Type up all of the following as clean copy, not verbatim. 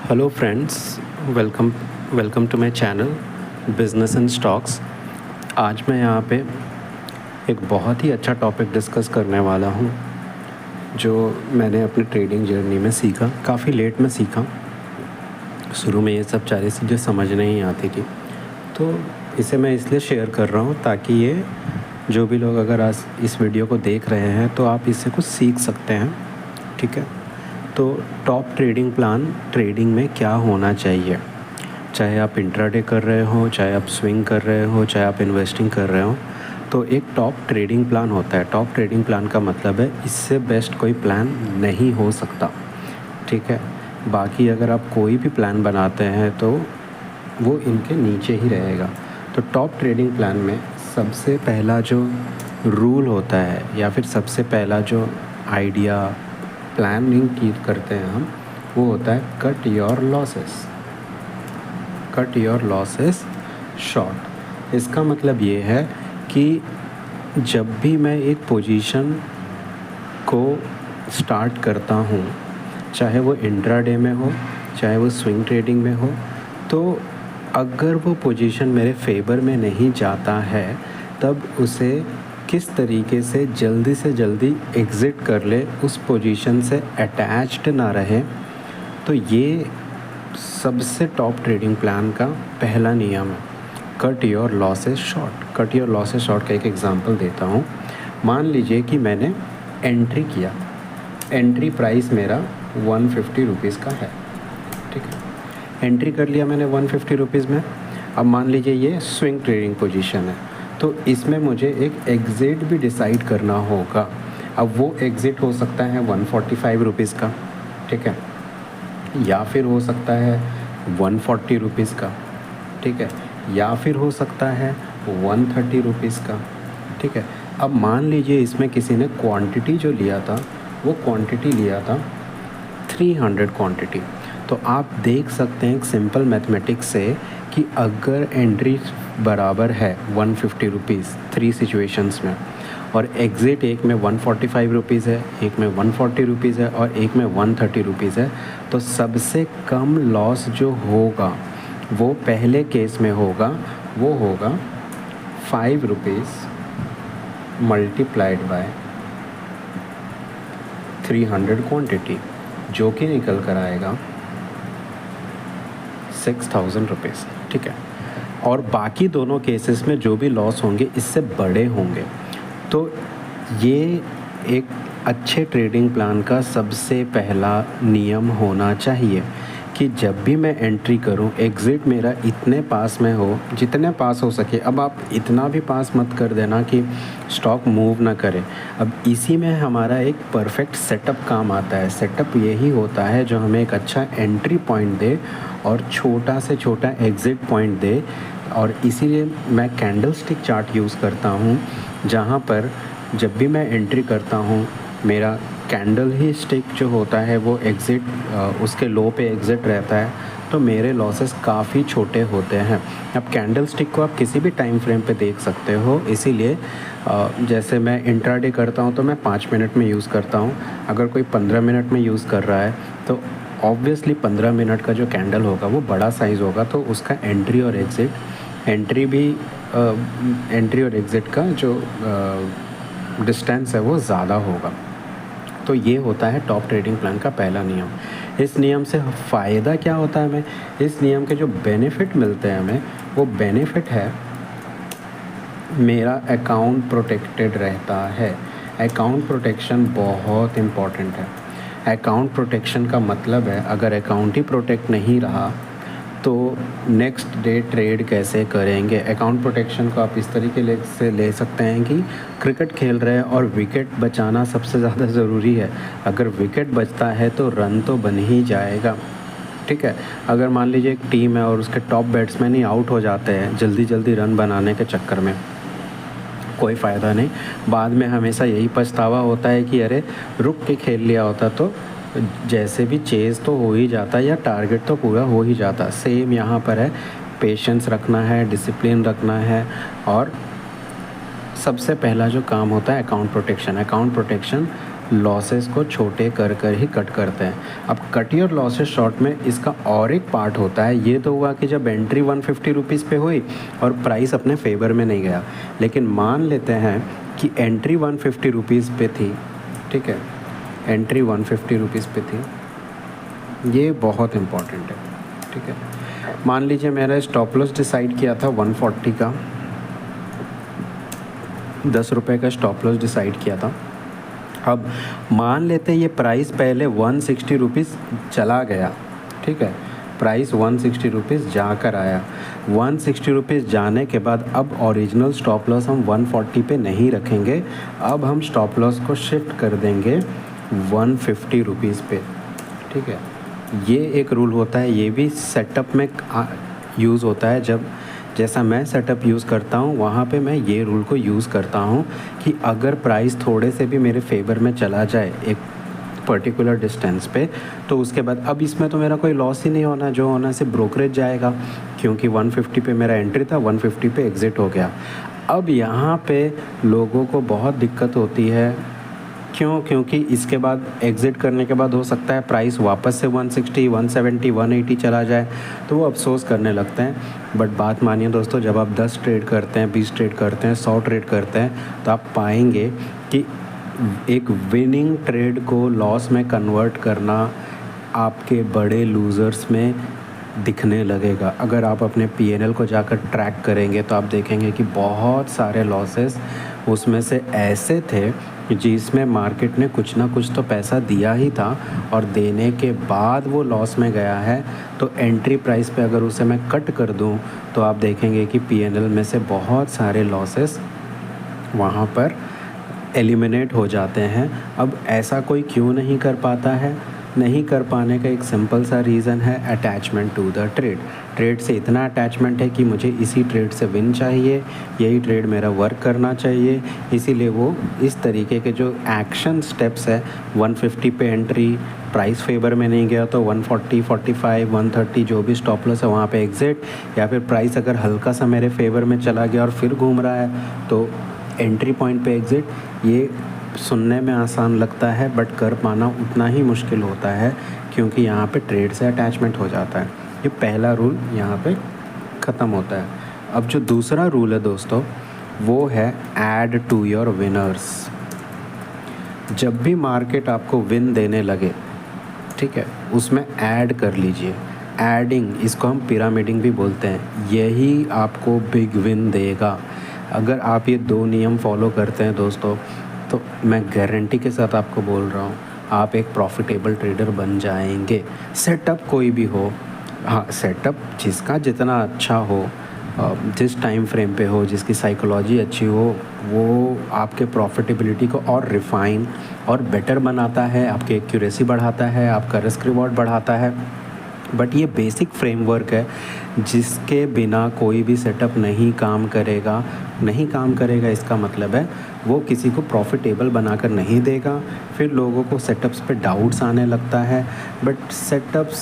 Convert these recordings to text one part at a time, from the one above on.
Hello friends, welcome welcome to my channel business and stocks. आज मैं यहाँ पे एक बहुत ही अच्छा टॉपिक डिस्कस करने वाला हूँ जो मैंने अपनी ट्रेडिंग जर्नी में सीखा। काफ़ी लेट में सीखा, शुरू में ये सब सारी चीज़ें समझ नहीं आती थी, तो इसे मैं इसलिए शेयर कर रहा हूँ ताकि ये जो भी लोग अगर आज इस वीडियो को देख रहे हैं तो आप इससे कुछ सीख सकते हैं। ठीक है, तो टॉप ट्रेडिंग प्लान ट्रेडिंग में क्या होना चाहिए, चाहे आप इंट्राडे कर रहे हो, चाहे आप स्विंग कर रहे हो, चाहे आप इन्वेस्टिंग कर रहे हो, तो एक टॉप ट्रेडिंग प्लान होता है। टॉप ट्रेडिंग प्लान का मतलब है इससे बेस्ट कोई प्लान नहीं हो सकता। ठीक है, बाकी अगर आप कोई भी प्लान बनाते हैं तो वो इनके नीचे ही रहेगा। तो टॉप ट्रेडिंग प्लान में सबसे पहला जो रूल होता है या फिर सबसे पहला जो आइडिया प्लानिंग की करते हैं हम, वो होता है cut your losses. Cut your losses short. इसका मतलब ये है कि जब भी मैं एक पोजीशन को स्टार्ट करता हूँ, चाहे वो इंट्राडे में हो, चाहे वो स्विंग ट्रेडिंग में हो, तो अगर वो पोजीशन मेरे फेवर में नहीं जाता है तब उसे किस तरीके से जल्दी एग्ज़िट कर ले, उस पोजीशन से अटैच्ड ना रहे। तो ये सबसे टॉप ट्रेडिंग प्लान का पहला नियम है, cut your losses short. Cut your losses short का एक एग्जांपल देता हूँ। मान लीजिए कि मैंने एंट्री किया, एंट्री प्राइस मेरा 150 रुपीज़ का है। ठीक है, एंट्री कर लिया मैंने 150 रुपीज़ में। अब मान लीजिए ये स्विंग ट्रेडिंग पोजीशन है, तो इसमें मुझे एक एग्ज़िट भी डिसाइड करना होगा। अब वो एग्ज़िट हो सकता है 145 रुपीज़ का, ठीक है, या फिर हो सकता है 140 रुपीज़ का, ठीक है, या फिर हो सकता है 130 रुपीज़ का। ठीक है, अब मान लीजिए इसमें किसी ने क्वांटिटी जो लिया था वो क्वांटिटी लिया था 300 क्वांटिटी। तो आप देख सकते हैं एक सिंपल मैथमेटिक्स से कि अगर एंट्री बराबर है 150 रुपीज़ 3 सिचुएशंस में, और एग्ज़िट एक में 145 रुपीज़ है, एक में 140 रुपीज़ है और एक में 130 रुपीज़ है, तो सबसे कम लॉस जो होगा वो पहले केस में होगा, वो होगा 5 रुपीज़ मल्टीप्लाइड बाय 300 क्वांटिटी, जो कि निकल कर आएगा 6000 रुपीज़। ठीक है, और बाकी दोनों केसेस में जो भी लॉस होंगे इससे बड़े होंगे। तो ये एक अच्छे ट्रेडिंग प्लान का सबसे पहला नियम होना चाहिए कि जब भी मैं एंट्री करूं, एग्ज़िट मेरा इतने पास में हो, जितने पास हो सके। अब आप इतना भी पास मत कर देना कि स्टॉक मूव ना करे। अब इसी में हमारा एक परफेक्ट सेटअप काम आता है। सेटअप यही होता है जो हमें एक अच्छा एंट्री पॉइंट दे और छोटा से छोटा एग्ज़िट पॉइंट दे। और इसीलिए मैं कैंडल स्टिक चार्ट यूज़ करता हूँ, जहाँ पर जब भी मैं एंट्री करता हूँ मेरा कैंडल ही स्टिक जो होता है वो एग्ज़िट, उसके लो पे एग्ज़िट रहता है, तो मेरे लॉसेस काफ़ी छोटे होते हैं। अब कैंडल स्टिक को आप किसी भी टाइम फ्रेम पे देख सकते हो, इसीलिए जैसे मैं इंट्राडे करता हूँ तो मैं 5 मिनट में यूज़ करता हूँ। अगर कोई 15 मिनट में यूज़ कर रहा है तो ऑब्वियसली 15 मिनट का जो कैंडल होगा वो बड़ा साइज़ होगा, तो उसका एंट्री और एग्ज़िट, एंट्री और एग्ज़िट का जो डिस्टेंस है वो ज़्यादा होगा। तो ये होता है टॉप ट्रेडिंग प्लान का पहला नियम। इस नियम से फ़ायदा क्या होता है हमें, इस नियम के जो बेनिफिट मिलते हैं हमें, वो बेनिफिट है मेरा अकाउंट प्रोटेक्टेड रहता है। अकाउंट प्रोटेक्शन बहुत इम्पॉर्टेंट है। अकाउंट प्रोटेक्शन का मतलब है अगर अकाउंट ही प्रोटेक्ट नहीं रहा तो नेक्स्ट डे ट्रेड कैसे करेंगे। अकाउंट प्रोटेक्शन को आप इस तरीके से ले सकते हैं कि क्रिकेट खेल रहे हैं और विकेट बचाना सबसे ज़्यादा ज़रूरी है। अगर विकेट बचता है तो रन तो बन ही जाएगा। ठीक है, अगर मान लीजिए एक टीम है और उसके टॉप बैट्समैन ही आउट हो जाते हैं जल्दी रन बनाने के चक्कर में, कोई फ़ायदा नहीं। बाद में हमेशा यही पछतावा होता है कि अरे रुक के खेल लिया होता तो जैसे भी चेज़ तो हो ही जाता या टारगेट तो पूरा हो ही जाता। सेम यहाँ पर है, पेशेंस रखना है, डिसिप्लिन रखना है, और सबसे पहला जो काम होता है account protection. Account protection losses को छोटे कर कर ही कट करते हैं। अब कट योर लॉसेस शॉर्ट में इसका और एक पार्ट होता है। ये तो हुआ कि जब एंट्री 150 रुपीज़ पे हुई और प्राइस अपने फेवर में नहीं गया, लेकिन मान लेते हैं कि एंट्री 150 रुपीज़ पे थी, ठीक है, एंट्री 150 रुपीज़ पे थी। ये बहुत इम्पॉर्टेंट है, ठीक है। मान लीजिए मेरा स्टॉप लॉस डिसाइड किया था 140 का, 10 रुपये का स्टॉप लॉस डिसाइड किया था। अब मान लेते ये प्राइस पहले 160 रुपीज़ चला गया, ठीक है, प्राइस 160 रुपीज़ जाकर आया। 160 रुपीज़ जाने के बाद अब ओरिजिनल स्टॉप लॉस हम 140 पे नहीं रखेंगे, अब हम स्टॉप लॉस को शिफ्ट कर देंगे 150 रुपीज़ पे, ठीक है। ये एक रूल होता है, ये भी सेटअप में यूज़ होता है। जब जैसा मैं सेटअप यूज़ करता हूँ वहाँ पे मैं ये रूल को यूज़ करता हूँ कि अगर प्राइस थोड़े से भी मेरे फेवर में चला जाए एक पर्टिकुलर डिस्टेंस पे, तो उसके बाद अब इसमें तो मेरा कोई लॉस ही नहीं होना, जो होना सिर्फ ब्रोकरेज जाएगा, क्योंकि 150 पे मेरा एंट्री था, 150 पे एग्ज़िट हो गया। अब यहाँ पे लोगों को बहुत दिक्कत होती है, क्यों? क्योंकि इसके बाद एग्ज़िट करने के बाद हो सकता है प्राइस वापस से 160, 170, 180 चला जाए, तो वो अफसोस करने लगते हैं। बट बात मानिए दोस्तों, जब आप 10 ट्रेड करते हैं, 20 ट्रेड करते हैं, 100 ट्रेड करते हैं, तो आप पाएंगे कि एक विनिंग ट्रेड को लॉस में कन्वर्ट करना आपके बड़े लूज़र्स में दिखने लगेगा। अगर आप अपने पीएनएल को जाकर ट्रैक करेंगे तो आप देखेंगे कि बहुत सारे लॉसेस उसमें से ऐसे थे जिसमें मार्केट ने कुछ ना कुछ तो पैसा दिया ही था, और देने के बाद वो लॉस में गया है। तो एंट्री प्राइस पे अगर उसे मैं कट कर दूं तो आप देखेंगे कि पीएनएल में से बहुत सारे लॉसेस वहाँ पर एलिमिनेट हो जाते हैं। अब ऐसा कोई क्यों नहीं कर पाता है? नहीं कर पाने का एक सिंपल सा रीज़न है, attachment to the trade. Trade से इतना अटैचमेंट है कि मुझे इसी ट्रेड से विन चाहिए, यही ट्रेड मेरा वर्क करना चाहिए, इसीलिए वो इस तरीके के जो एक्शन स्टेप्स है, 150 पे एंट्री, प्राइस फेवर में नहीं गया तो 140, 45, 130 जो भी स्टॉप लॉस है वहाँ पे एग्ज़िट, या फिर प्राइस अगर हल्का सा मेरे फेवर में चला गया और फिर घूम रहा है तो एंट्री पॉइंट पे एग्ज़िट। ये सुनने में आसान लगता है बट कर पाना उतना ही मुश्किल होता है, क्योंकि यहाँ पे ट्रेड से अटैचमेंट हो जाता है। ये पहला रूल यहाँ पे ख़त्म होता है। अब जो दूसरा रूल है दोस्तों, वो है ऐड टू योर विनर्स। जब भी मार्केट आपको विन देने लगे, ठीक है, उसमें ऐड कर लीजिए। एडिंग, इसको हम पिरामिडिंग भी बोलते हैं, यही आपको बिग विन देगा। अगर आप ये 2 नियम फॉलो करते हैं दोस्तों, तो मैं गारंटी के साथ आपको बोल रहा हूँ, आप एक प्रॉफिटेबल ट्रेडर बन जाएंगे। सेटअप कोई भी हो, हाँ, सेटअप जिसका जितना अच्छा हो, जिस टाइम फ्रेम पे हो, जिसकी साइकोलॉजी अच्छी हो, वो आपके प्रॉफिटेबिलिटी को और रिफ़ाइन और बेटर बनाता है, आपकी एक्यूरेसी बढ़ाता है, आपका रिस्क रिवॉर्ड बढ़ाता है। बट ये बेसिक फ्रेमवर्क है जिसके बिना कोई भी सेटअप नहीं काम करेगा। नहीं काम करेगा इसका मतलब है वो किसी को प्रॉफिटेबल बनाकर नहीं देगा। फिर लोगों को सेटअप्स पे डाउट्स आने लगता है, बट सेटअप्स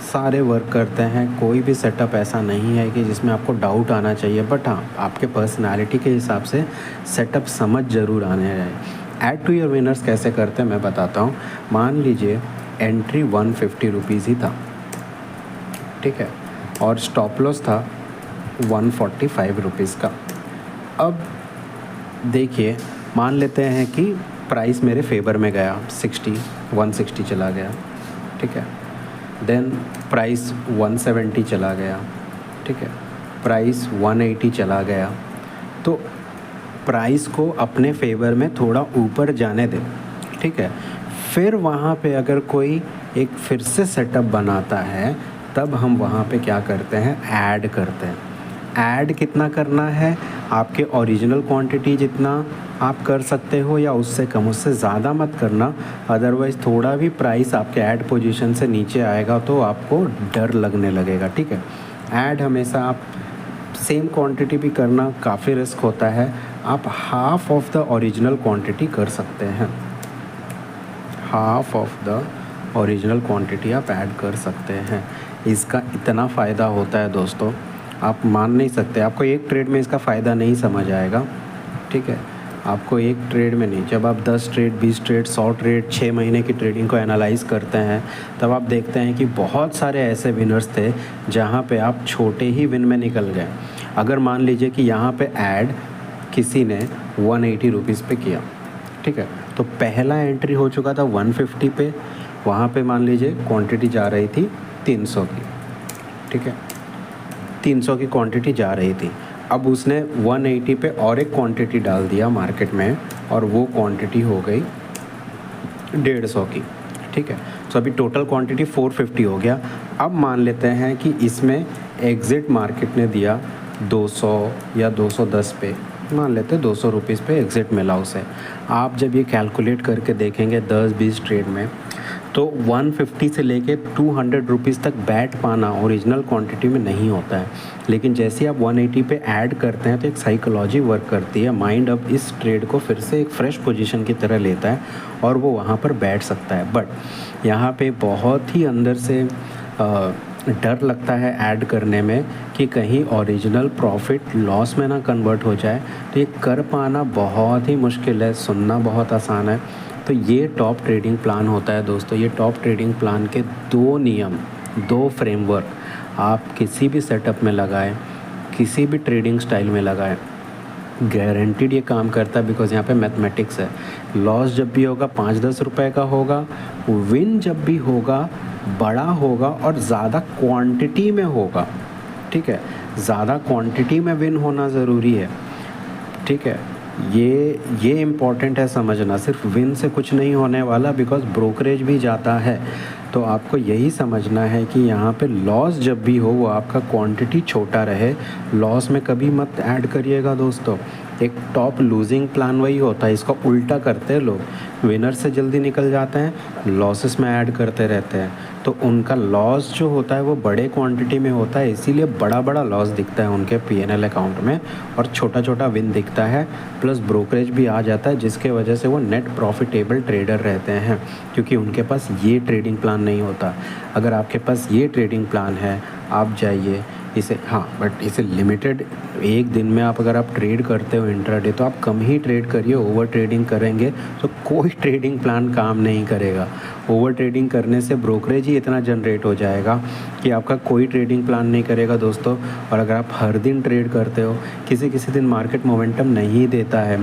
सारे वर्क करते हैं। कोई भी सेटअप ऐसा नहीं है कि जिसमें आपको डाउट आना चाहिए, बट हाँ, आपके पर्सनालिटी के हिसाब से सेटअप समझ ज़रूर आने रहे। ऐड टू योर विनर्स कैसे करते हैं मैं बताता हूँ। मान लीजिए एंट्री 150 रुपीज़ ही था, ठीक है, और स्टॉप लॉस था 145 रुपीज़ का। अब देखिए, मान लेते हैं कि प्राइस मेरे फेवर में गया, 160 चला गया, ठीक है, देन प्राइस 170 चला गया, ठीक है, प्राइस 180 चला गया। तो प्राइस को अपने फेवर में थोड़ा ऊपर जाने दें, ठीक है। फिर वहाँ पे अगर कोई एक फिर से सेटअप बनाता है, तब हम वहाँ पे क्या करते हैं, ऐड करते हैं। ऐड कितना करना है, आपके ओरिजिनल क्वांटिटी जितना आप कर सकते हो या उससे कम, उससे ज़्यादा मत करना। अदरवाइज़ थोड़ा भी प्राइस आपके ऐड पोजीशन से नीचे आएगा तो आपको डर लगने लगेगा, ठीक है। ऐड हमेशा आप सेम क्वांटिटी भी करना काफ़ी रिस्क होता है। आप half of the original quantity कर सकते हैं, half of the original quantity आप ऐड कर सकते हैं। इसका इतना फ़ायदा होता है दोस्तों, आप मान नहीं सकते। आपको एक ट्रेड में इसका फ़ायदा नहीं समझ आएगा, ठीक है। आपको एक ट्रेड में नहीं, जब आप 10 ट्रेड, 20 ट्रेड, 100 ट्रेड, 6 महीने की ट्रेडिंग को एनालाइज करते हैं, तब आप देखते हैं कि बहुत सारे ऐसे विनर्स थे जहाँ पे आप छोटे ही विन में निकल गए। अगर मान लीजिए कि यहाँ पे ऐड किसी ने 180 रुपीज़ पे किया, ठीक है, तो पहला एंट्री हो चुका था 150 पे, वहाँ पे मान लीजिए क्वांटिटी जा रही थी 300 की, ठीक है, 300 की क्वांटिटी जा रही थी। अब उसने 180 पे और एक क्वांटिटी डाल दिया मार्केट में, और वो क्वांटिटी हो गई 150 की, ठीक है। तो अभी टोटल क्वांटिटी 450 हो गया। अब मान लेते हैं कि इसमें एग्ज़िट मार्केट ने दिया 200 या 210 पे, मान लेते हैं 200 रुपीज़ पे एग्ज़िट मिला उसे। आप जब ये कैलकुलेट करके देखेंगे 10-20 ट्रेड में, तो 150 से लेके 200 रुपीज़ तक बैठ पाना ओरिजिनल क्वांटिटी में नहीं होता है। लेकिन जैसे आप 180 पे ऐड करते हैं तो एक साइकोलॉजी वर्क करती है, माइंड अब इस ट्रेड को फिर से एक फ्रेश पोजीशन की तरह लेता है और वो वहाँ पर बैठ सकता है। बट यहाँ पे बहुत ही अंदर से डर लगता है ऐड करने में कि कहीं ओरिजिनल प्रॉफिट लॉस में ना कन्वर्ट हो जाए। तो ये कर पाना बहुत ही मुश्किल है, सुनना बहुत आसान है। तो ये टॉप ट्रेडिंग प्लान होता है दोस्तों। ये टॉप ट्रेडिंग प्लान के 2 नियम, 2 फ्रेमवर्क आप किसी भी सेटअप में लगाएं, किसी भी ट्रेडिंग स्टाइल में लगाएं, गारंटीड ये काम करता है। बिकॉज़ यहाँ पे मैथमेटिक्स है। लॉस जब भी होगा 5-10 रुपए का होगा, विन जब भी होगा बड़ा होगा और ज़्यादा क्वांटिटी में होगा, ठीक है। ज़्यादा क्वांटिटी में विन होना ज़रूरी है, ठीक है। ये इम्पॉर्टेंट है समझना। सिर्फ विन से कुछ नहीं होने वाला, बिकॉज़ ब्रोकरेज भी जाता है। तो आपको यही समझना है कि यहाँ पे लॉस जब भी हो वो आपका क्वांटिटी छोटा रहे। लॉस में कभी मत ऐड करिएगा दोस्तों। एक टॉप लूजिंग प्लान वही होता है, इसका उल्टा करते हैं लोग। विनर से जल्दी निकल जाते हैं, लॉसेस में ऐड करते रहते हैं। तो उनका लॉस जो होता है वो बड़े क्वांटिटी में होता है, इसीलिए बड़ा बड़ा लॉस दिखता है उनके पीएनएल अकाउंट में, और छोटा छोटा विन दिखता है, प्लस ब्रोकरेज भी आ जाता है, जिसके वजह से वो नेट प्रॉफिटेबल ट्रेडर रहते हैं, क्योंकि उनके पास ये ट्रेडिंग प्लान नहीं होता। अगर आपके पास ये ट्रेडिंग प्लान है, आप जाइए इसे, हाँ, बट इसे लिमिटेड एक दिन में अगर आप ट्रेड करते हो इंट्राडे, तो आप कम ही ट्रेड करिए। ओवर ट्रेडिंग करेंगे तो कोई ट्रेडिंग प्लान काम नहीं करेगा। ओवर ट्रेडिंग करने से ब्रोकरेज ही इतना जनरेट हो जाएगा कि आपका कोई ट्रेडिंग प्लान नहीं करेगा दोस्तों। और अगर आप हर दिन ट्रेड करते हो, किसी किसी दिन मार्केट मोमेंटम नहीं देता है,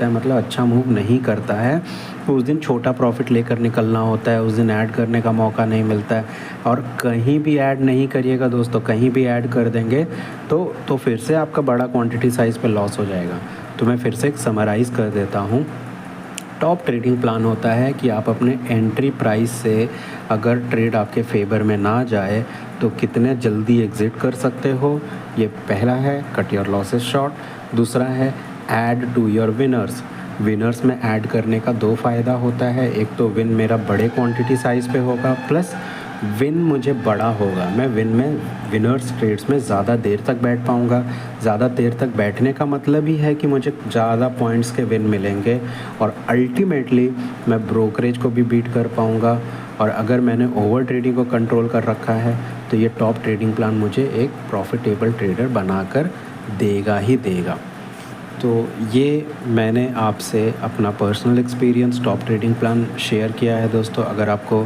मतलब अच्छा मूव नहीं करता है, तो उस दिन छोटा प्रॉफिट लेकर निकलना होता है, उस दिन ऐड करने का मौका नहीं मिलता है। और कहीं भी ऐड नहीं करिएगा दोस्तों, कहीं भी ऐड कर देंगे तो फिर से आपका बड़ा क्वांटिटी साइज़ पे लॉस हो जाएगा। तो मैं फिर से एक समराइज़ कर देता हूँ। टॉप ट्रेडिंग प्लान होता है कि आप अपने एंट्री प्राइस से अगर ट्रेड आपके फेवर में ना जाए तो कितने जल्दी एग्ज़िट कर सकते हो। ये पहला है कट योर लॉसेस शॉर्ट। दूसरा है add to your winners. Winners में ऐड करने का 2 फ़ायदा होता है। एक तो विन मेरा बड़े क्वांटिटी साइज़ पे होगा, प्लस विन मुझे बड़ा होगा। मैं विनर्स ट्रेड्स में ज़्यादा देर तक बैठ पाऊँगा। ज़्यादा देर तक बैठने का मतलब ही है कि मुझे ज़्यादा पॉइंट्स के विन मिलेंगे, और अल्टीमेटली मैं ब्रोकरेज को भी बीट कर पाऊँगा। और अगर मैंने ओवर ट्रेडिंग को कंट्रोल कर रखा है तो ये टॉप ट्रेडिंग प्लान मुझे एक प्रॉफिटेबल ट्रेडर बनाकर देगा ही देगा। तो ये मैंने आपसे अपना personal experience top trading plan share किया है दोस्तों। अगर आपको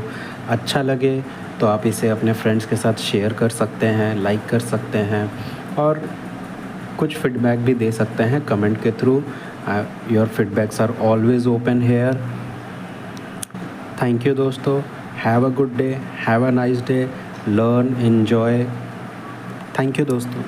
अच्छा लगे तो आप इसे अपने फ्रेंड्स के साथ शेयर कर सकते हैं, लाइक कर सकते हैं, और कुछ फीडबैक भी दे सकते हैं कमेंट के through. Your feedbacks are always open here. Thank you दोस्तों। Have a good day, have a nice day, learn, enjoy. Thank you दोस्तों।